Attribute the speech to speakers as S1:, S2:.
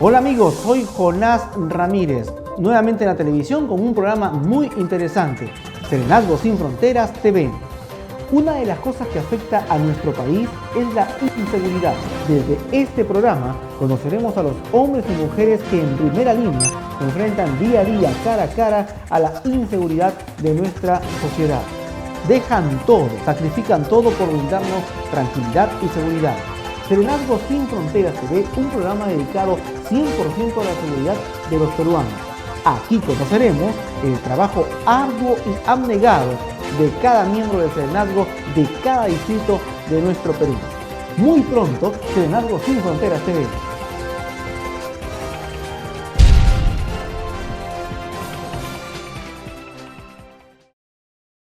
S1: Hola amigos, soy Jonás Ramírez, nuevamente en la televisión con un programa muy interesante, Serenazgo Sin Fronteras TV. Una de las cosas que afecta a nuestro país es la inseguridad. Desde este programa conoceremos a los hombres y mujeres que en primera línea se enfrentan día a día, cara a cara, a la inseguridad de nuestra sociedad. Dejan todo, sacrifican todo por brindarnos tranquilidad y seguridad. Serenazgo Sin Fronteras TV, un programa dedicado 100% a la seguridad de los peruanos. Aquí conoceremos el trabajo arduo y abnegado de cada miembro del Serenazgo de cada distrito de nuestro Perú. Muy pronto, Serenazgo Sin Fronteras TV.